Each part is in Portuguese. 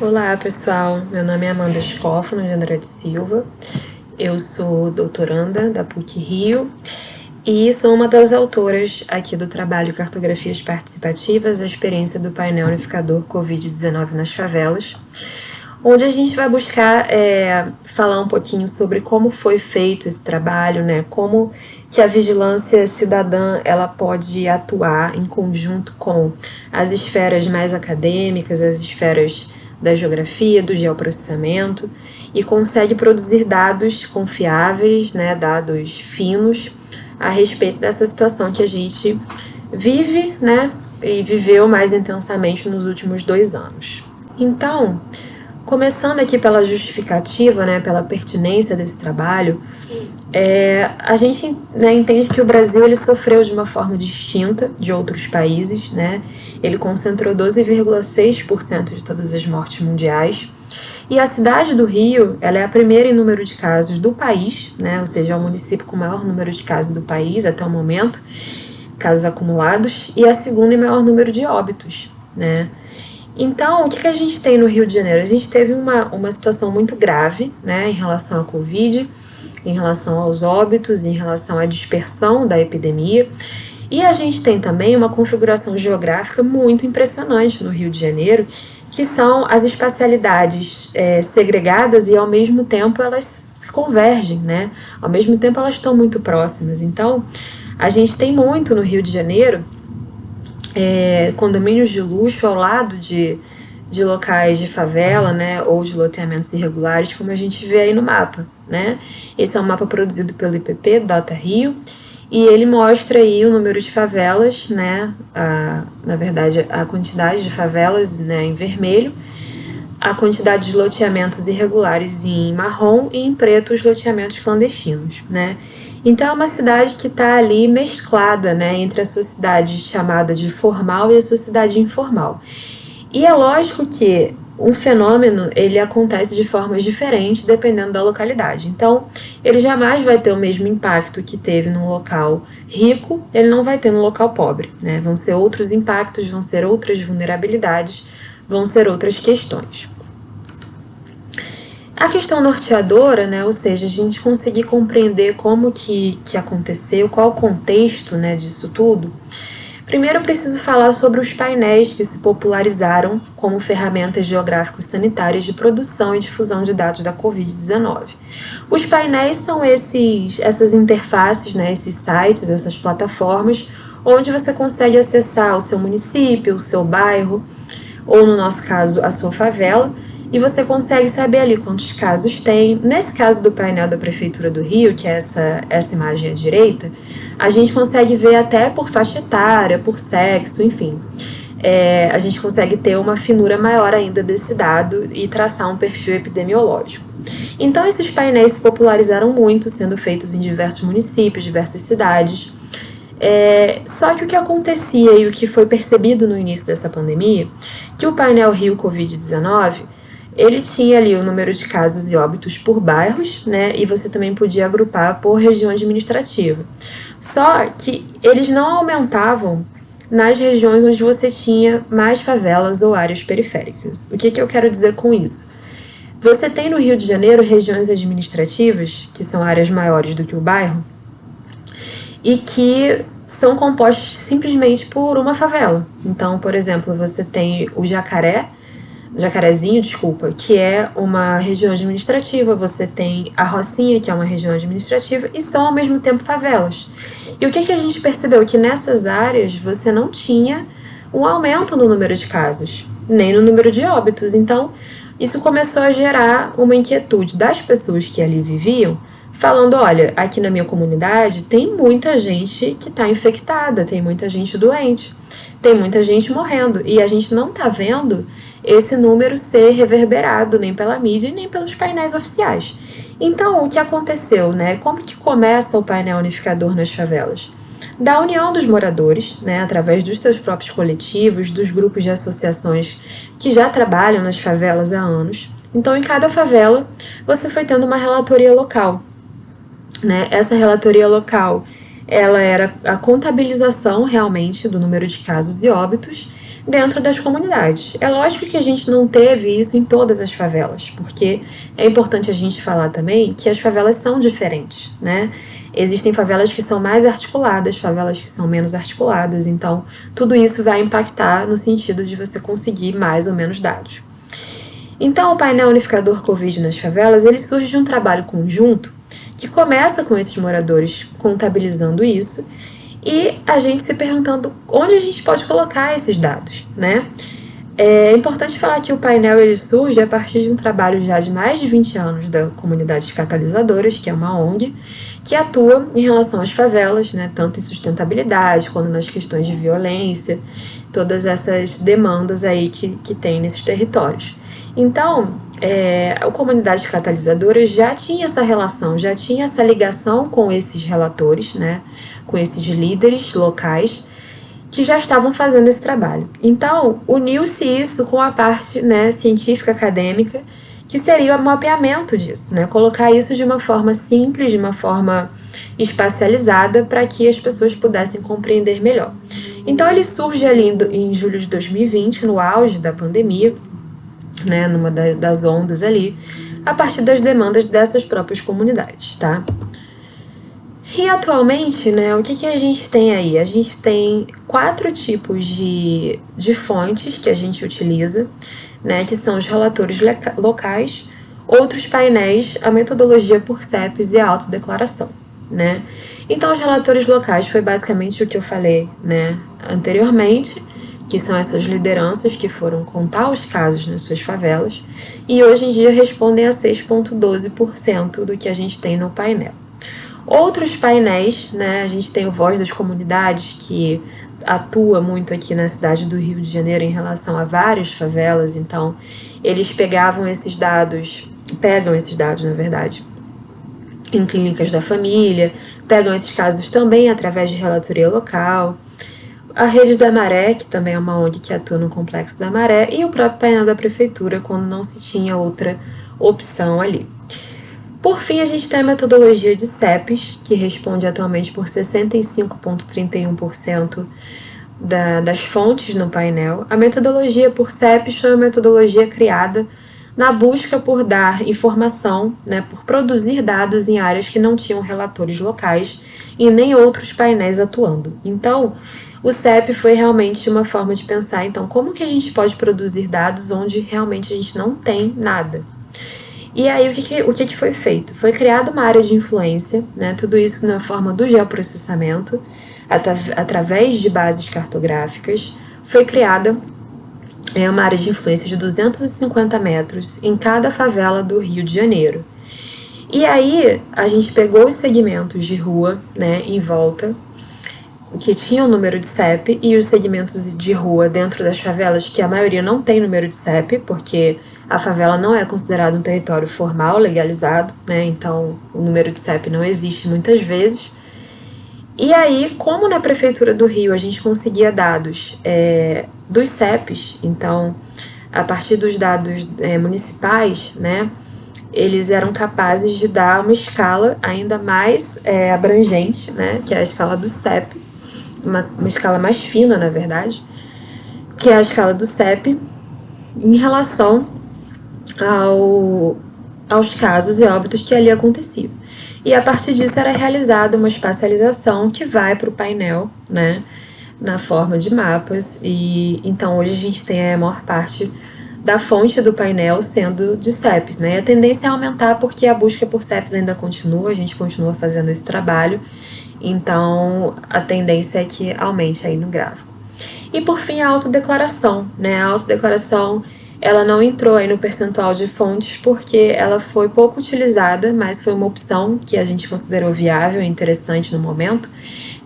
Olá, pessoal. Meu nome é Amanda Scoffano de Andrade Silva. Eu sou doutoranda da PUC-Rio e sou uma das autoras aqui do trabalho Cartografias Participativas, a experiência do painel unificador Covid-19 nas favelas, onde a gente vai buscar falar um pouquinho sobre como foi feito esse trabalho, né? Como que a vigilância cidadã ela pode atuar em conjunto com as esferas mais acadêmicas, as esferas da geografia, do geoprocessamento, e consegue produzir dados confiáveis, né, dados finos a respeito dessa situação que a gente vive, né, e viveu mais intensamente nos últimos 2 anos. Então, começando aqui pela justificativa, né, pela pertinência desse trabalho, a gente, né, entende que o Brasil ele sofreu de uma forma distinta de outros países, né? Ele concentrou 12,6% de todas as mortes mundiais. E a cidade do Rio, ela é a primeira em número de casos do país, né? Ou seja, é o município com o maior número de casos do país até o momento, casos acumulados, e a segunda em maior número de óbitos, né? Então, o que a gente tem no Rio de Janeiro? A gente teve uma situação muito grave, né, em relação à Covid, em relação aos óbitos, em relação à dispersão da epidemia. E a gente tem também uma configuração geográfica muito impressionante no Rio de Janeiro, que são as espacialidades segregadas e, ao mesmo tempo, elas se convergem, né? Ao mesmo tempo, elas estão muito próximas. Então, a gente tem muito no Rio de Janeiro condomínios de luxo ao lado de locais de favela, né, ou de loteamentos irregulares, como a gente vê aí no mapa, né? Esse é um mapa produzido pelo IPP, Data Rio, e ele mostra aí o número de favelas, né, na verdade, a quantidade de favelas, né, em vermelho, a quantidade de loteamentos irregulares em marrom e em preto os loteamentos clandestinos, né? Então é uma cidade que está ali mesclada, né, entre a sua cidade chamada de formal e a sua cidade informal. E é lógico que um fenômeno ele acontece de formas diferentes dependendo da localidade. Então, ele jamais vai ter o mesmo impacto que teve num local rico, ele não vai ter no local pobre, né? Vão ser outros impactos, vão ser outras vulnerabilidades, vão ser outras questões. A questão norteadora, né, ou seja, a gente conseguir compreender como que aconteceu, qual o contexto, né, disso tudo. Primeiro eu preciso falar sobre os painéis que se popularizaram como ferramentas geográficos sanitárias de produção e difusão de dados da Covid-19. Os painéis são essas interfaces, né, esses sites, essas plataformas, onde você consegue acessar o seu município, o seu bairro, ou no nosso caso, a sua favela, e você consegue saber ali quantos casos tem. Nesse caso do painel da Prefeitura do Rio, que é essa imagem à direita, a gente consegue ver até por faixa etária, por sexo, enfim. A gente consegue ter uma finura maior ainda desse dado e traçar um perfil epidemiológico. Então, esses painéis se popularizaram muito, sendo feitos em diversos municípios, diversas cidades. Só que o que acontecia e o que foi percebido no início dessa pandemia, que o painel Rio Covid-19, ele tinha ali o número de casos e óbitos por bairros, né, e você também podia agrupar por região administrativa. Só que eles não aumentavam nas regiões onde você tinha mais favelas ou áreas periféricas. O que eu quero dizer com isso? Você tem no Rio de Janeiro regiões administrativas, que são áreas maiores do que o bairro, e que são compostos simplesmente por uma favela. Então, por exemplo, você tem o Jacarezinho, que é uma região administrativa, você tem a Rocinha, que é uma região administrativa, e são ao mesmo tempo favelas. E o que a gente percebeu? Que nessas áreas você não tinha um aumento no número de casos, nem no número de óbitos. Então, isso começou a gerar uma inquietude das pessoas que ali viviam, falando, olha, aqui na minha comunidade tem muita gente que está infectada, tem muita gente doente, tem muita gente morrendo, e a gente não está vendo esse número ser reverberado nem pela mídia e nem pelos painéis oficiais. Então, o que aconteceu, né? Como que começa o painel unificador nas favelas? Da união dos moradores, né, através dos seus próprios coletivos, dos grupos de associações que já trabalham nas favelas há anos. Então, em cada favela, você foi tendo uma relatoria local, né? Essa relatoria local, ela era a contabilização realmente do número de casos e óbitos. dentro das comunidades. É lógico que a gente não teve isso em todas as favelas, porque é importante a gente falar também que as favelas são diferentes, né? Existem favelas que são mais articuladas, favelas que são menos articuladas, então tudo isso vai impactar no sentido de você conseguir mais ou menos dados. Então, o painel unificador Covid nas favelas, ele surge de um trabalho conjunto que começa com esses moradores contabilizando isso e a gente se perguntando onde a gente pode colocar esses dados, né? É importante falar que o painel ele surge a partir de um trabalho já de mais de 20 anos da Comunidades Catalisadoras, que é uma ONG, que atua em relação às favelas, né, tanto em sustentabilidade quanto nas questões de violência, todas essas demandas aí que tem nesses territórios. Então, a Comunidades Catalisadoras já tinha essa relação, já tinha essa ligação com esses relatores, né, com esses líderes locais, que já estavam fazendo esse trabalho. Então, uniu-se isso com a parte, né, científica acadêmica, que seria o mapeamento disso, né, colocar isso de uma forma simples, de uma forma espacializada, para que as pessoas pudessem compreender melhor. Então, ele surge ali em julho de 2020, no auge da pandemia, né, numa das ondas ali, a partir das demandas dessas próprias comunidades, tá? E atualmente, né, o que a gente tem aí? A gente tem 4 tipos de fontes que a gente utiliza, né, que são os relatores locais, outros painéis, a metodologia por CEPs e a autodeclaração, né? Então, os relatores locais foi basicamente o que eu falei, né, anteriormente, que são essas lideranças que foram contar os casos nas suas favelas e hoje em dia respondem a 6,12% do que a gente tem no painel. Outros painéis, né, a gente tem o Voz das Comunidades, que atua muito aqui na cidade do Rio de Janeiro em relação a várias favelas, então eles pegam esses dados, na verdade, em clínicas da família, pegam esses casos também através de relatoria local, a Rede da Maré, que também é uma ONG que atua no Complexo da Maré, e o próprio painel da Prefeitura, quando não se tinha outra opção ali. Por fim, a gente tem a metodologia de CEPs, que responde atualmente por 65,31% das fontes no painel. A metodologia por CEPs foi uma metodologia criada na busca por dar informação, né, por produzir dados em áreas que não tinham relatores locais e nem outros painéis atuando. Então, o CEP foi realmente uma forma de pensar, então, como que a gente pode produzir dados onde realmente a gente não tem nada? E aí, o que foi feito? Foi criada uma área de influência, né, tudo isso na forma do geoprocessamento, através de bases cartográficas. Foi criada uma área de influência de 250 metros em cada favela do Rio de Janeiro. E aí, a gente pegou os segmentos de rua, né, em volta, que tinham número de CEP, e os segmentos de rua dentro das favelas, que a maioria não tem número de CEP, porque a favela não é considerada um território formal, legalizado, né? Então o número de CEP não existe muitas vezes. E aí, como na Prefeitura do Rio a gente conseguia dados dos CEPs, então a partir dos dados municipais, né, eles eram capazes de dar uma escala ainda mais abrangente, né, que é a escala do CEP, uma escala mais fina, na verdade, que é a escala do CEP em relação aos casos e óbitos que ali aconteciam. E a partir disso era realizada uma espacialização que vai para o painel, né, na forma de mapas, e então hoje a gente tem a maior parte da fonte do painel sendo de CEPs, né, e a tendência é aumentar porque a busca por CEPs ainda continua, a gente continua fazendo esse trabalho, então a tendência é que aumente aí no gráfico. E por fim a autodeclaração, né, a autodeclaração ela não entrou aí no percentual de fontes porque ela foi pouco utilizada, mas foi uma opção que a gente considerou viável e interessante no momento,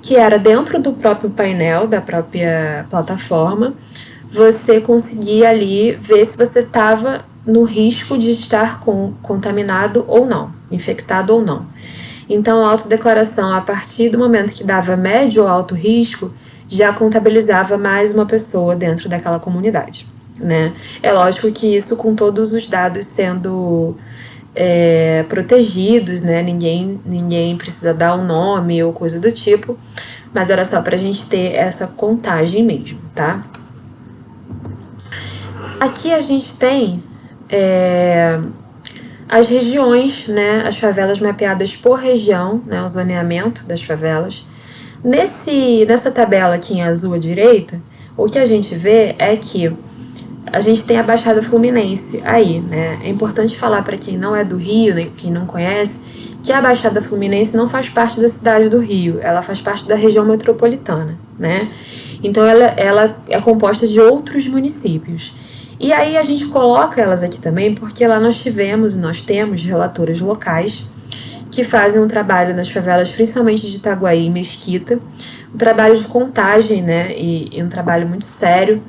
que era dentro do próprio painel, da própria plataforma, você conseguia ali ver se você estava no risco de estar contaminado ou não, infectado ou não. Então, a autodeclaração, a partir do momento que dava médio ou alto risco, já contabilizava mais uma pessoa dentro daquela comunidade, né? É lógico que isso com todos os dados sendo protegidos, né? Ninguém precisa dar um nome ou coisa do tipo, mas era só pra gente ter essa contagem mesmo, tá? Aqui a gente tem as regiões, né, as favelas mapeadas por região, né, o zoneamento das favelas. Nessa tabela aqui em azul à direita, o que a gente vê é que a gente tem a Baixada Fluminense aí, né? É importante falar para quem não é do Rio, né, quem não conhece, que a Baixada Fluminense não faz parte da cidade do Rio, ela faz parte da região metropolitana, né? Então ela é composta de outros municípios. E aí a gente coloca elas aqui também porque lá nós temos relatoras locais que fazem um trabalho nas favelas, principalmente de Itaguaí e Mesquita, um trabalho de contagem, né, e um trabalho muito sério.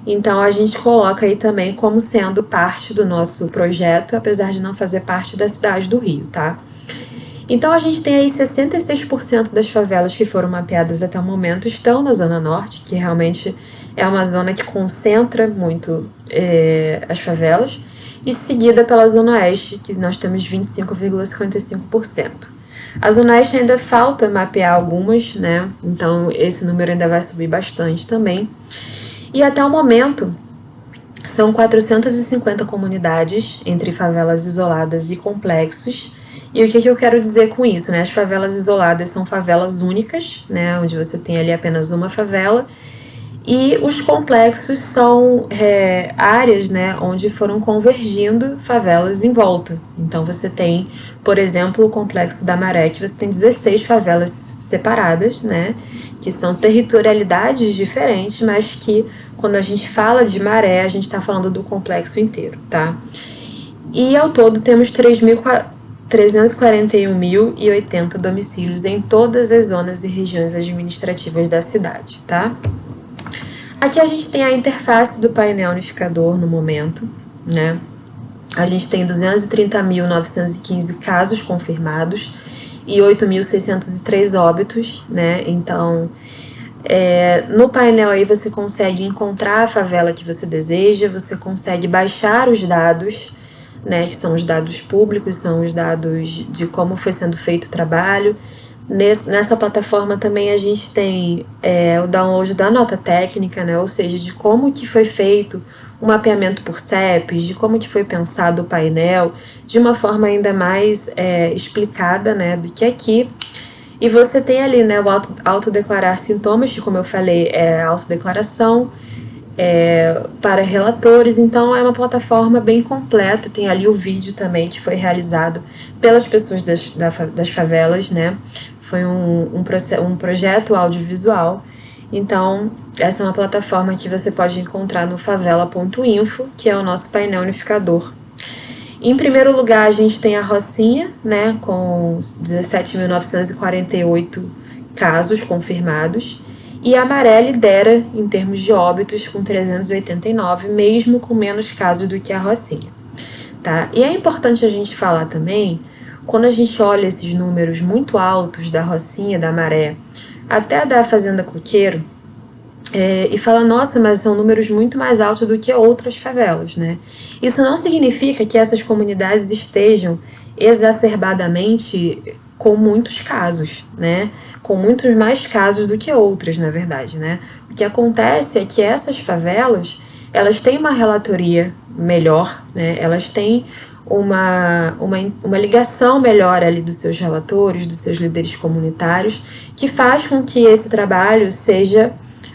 Então a gente coloca aí também como sendo parte do nosso projeto, apesar de não fazer parte da cidade do Rio, tá? Então a gente tem aí 66% das favelas que foram mapeadas até o momento estão na Zona Norte, que realmente é uma zona que concentra muito as favelas, e seguida pela Zona Oeste, que nós temos 25,55%. A Zona Oeste ainda falta mapear algumas, né? Então esse número ainda vai subir bastante também. E até o momento são 450 comunidades entre favelas isoladas e complexos. E o que eu quero dizer com isso, né? As favelas isoladas são favelas únicas, né? Onde você tem ali apenas uma favela. E os complexos são áreas, né? Onde foram convergindo favelas em volta. Então você tem, por exemplo, o Complexo da Maré, que você tem 16 favelas separadas, né? Que são territorialidades diferentes, mas que quando a gente fala de Maré, a gente está falando do complexo inteiro, tá? E ao todo temos 341.080 domicílios em todas as zonas e regiões administrativas da cidade, tá? Aqui a gente tem a interface do painel unificador no momento, né? A gente tem 230.915 casos confirmados e 8.603 óbitos, né? Então, no painel aí você consegue encontrar a favela que você deseja, você consegue baixar os dados, né, que são os dados públicos, são os dados de como foi sendo feito o trabalho. Nessa plataforma também a gente tem o download da nota técnica, né, ou seja, de como que foi feito o mapeamento por CEPs, de como que foi pensado o painel, de uma forma ainda mais explicada, né, do que aqui. E você tem ali, né, o autodeclarar sintomas, que como eu falei, é a autodeclaração para relatores. Então é uma plataforma bem completa, tem ali o vídeo também que foi realizado pelas pessoas das favelas, né? Foi um projeto audiovisual. Então essa é uma plataforma que você pode encontrar no favela.info, que é o nosso painel unificador. Em primeiro lugar, a gente tem a Rocinha, né, com 17.948 casos confirmados. E a Maré lidera em termos de óbitos com 389, mesmo com menos casos do que a Rocinha. Tá? E é importante a gente falar também, quando a gente olha esses números muito altos da Rocinha, da Maré, até da Fazenda Coqueiro, e fala, nossa, mas são números muito mais altos do que outras favelas, né? Isso não significa que essas comunidades estejam exacerbadamente com muitos casos, né? Com muitos mais casos do que outras, na verdade, né? O que acontece é que essas favelas, elas têm uma relatoria melhor, né? Elas têm uma ligação melhor ali dos seus relatores, dos seus líderes comunitários, que faz com que esse trabalho seja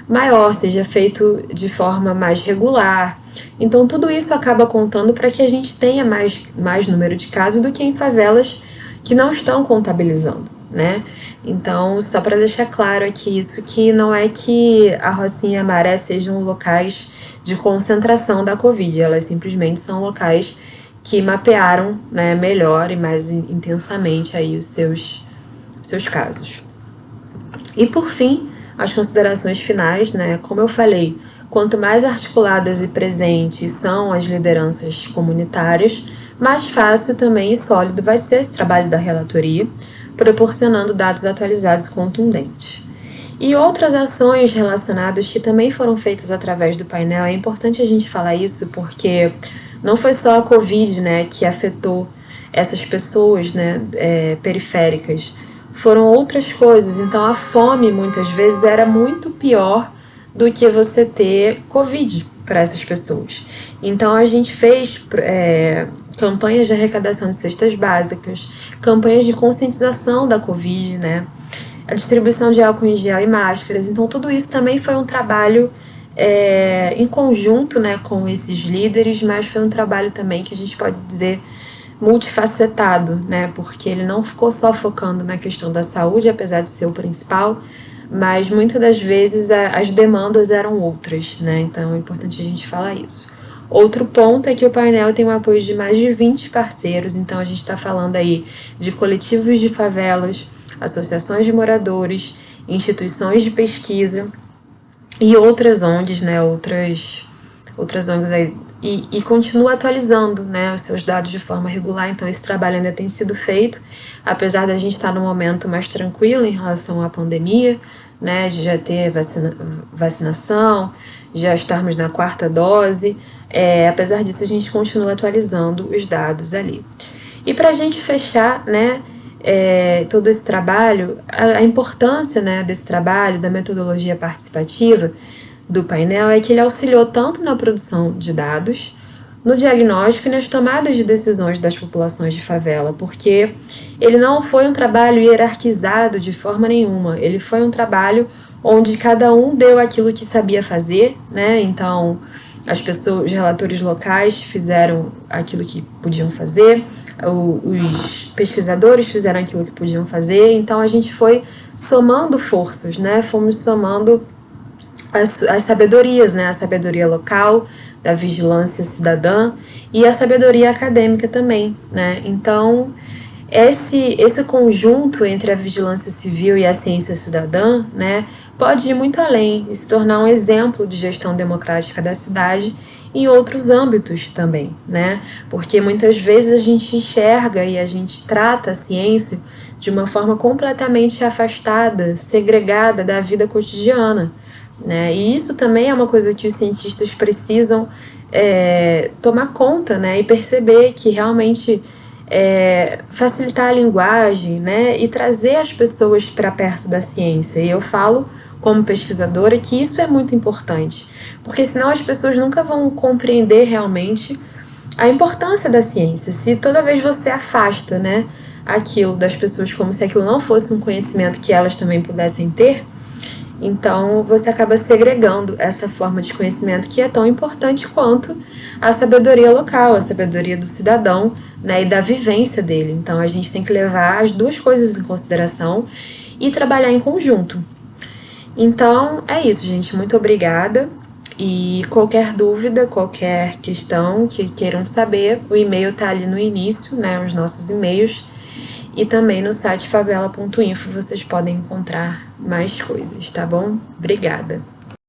maior, seja feito de forma mais regular. Então tudo isso acaba contando para que a gente tenha mais número de casos do que em favelas que não estão contabilizando, né? Então, só para deixar claro aqui isso, que não é que a Rocinha e a Maré sejam locais de concentração da Covid, elas simplesmente são locais que mapearam, né, melhor e mais intensamente aí os seus casos. E por fim, as considerações finais, né? Como eu falei, quanto mais articuladas e presentes são as lideranças comunitárias, mais fácil também e sólido vai ser esse trabalho da relatoria, proporcionando dados atualizados e contundentes. E outras ações relacionadas que também foram feitas através do painel, é importante a gente falar isso porque não foi só a Covid, né, que afetou essas pessoas, né, periféricas, foram outras coisas. Então a fome muitas vezes era muito pior do que você ter Covid para essas pessoas. Então a gente fez campanhas de arrecadação de cestas básicas, campanhas de conscientização da Covid, né? A distribuição de álcool em gel e máscaras. Então tudo isso também foi um trabalho em conjunto, né, com esses líderes, mas foi um trabalho também que a gente pode dizer multifacetado, né, porque ele não ficou só focando na questão da saúde, apesar de ser o principal, mas muitas das vezes as demandas eram outras, né, então é importante a gente falar isso. Outro ponto é que o painel tem o apoio de mais de 20 parceiros, então a gente está falando aí de coletivos de favelas, associações de moradores, instituições de pesquisa e outras ONGs, né, outras ONGs aí, e continua atualizando, né, os seus dados de forma regular. Então esse trabalho ainda tem sido feito, apesar da gente estar num momento mais tranquilo em relação à pandemia, né, de já ter vacinação, já estarmos na 4ª dose, apesar disso a gente continua atualizando os dados ali. E para a gente fechar, né, todo esse trabalho, a importância, né, desse trabalho, da metodologia participativa do painel é que ele auxiliou tanto na produção de dados, no diagnóstico e nas tomadas de decisões das populações de favela, porque ele não foi um trabalho hierarquizado de forma nenhuma, ele foi um trabalho onde cada um deu aquilo que sabia fazer, né? Então, as pessoas, os relatores locais fizeram aquilo que podiam fazer, os pesquisadores fizeram aquilo que podiam fazer, então a gente foi somando forças, né? Fomos somando as sabedorias, né? A sabedoria local, da vigilância cidadã e a sabedoria acadêmica também, né? Então, esse conjunto entre a vigilância civil e a ciência cidadã, né, pode ir muito além e se tornar um exemplo de gestão democrática da cidade em outros âmbitos também, né? Porque muitas vezes a gente enxerga e a gente trata a ciência de uma forma completamente afastada, segregada da vida cotidiana, né? E isso também é uma coisa que os cientistas precisam tomar conta, né? E perceber que realmente facilitar a linguagem, né? E trazer as pessoas para perto da ciência. E eu falo como pesquisadora que isso é muito importante, porque senão as pessoas nunca vão compreender realmente a importância da ciência. Se toda vez você afasta, né, aquilo das pessoas como se aquilo não fosse um conhecimento que elas também pudessem ter, então você acaba segregando essa forma de conhecimento que é tão importante quanto a sabedoria local, a sabedoria do cidadão, né, e da vivência dele. Então a gente tem que levar as duas coisas em consideração e trabalhar em conjunto. Então é isso, gente. Muito obrigada. E qualquer dúvida, qualquer questão que queiram saber, o e-mail tá ali no início, né, os nossos e-mails. E também no site favela.info vocês podem encontrar mais coisas, tá bom? Obrigada!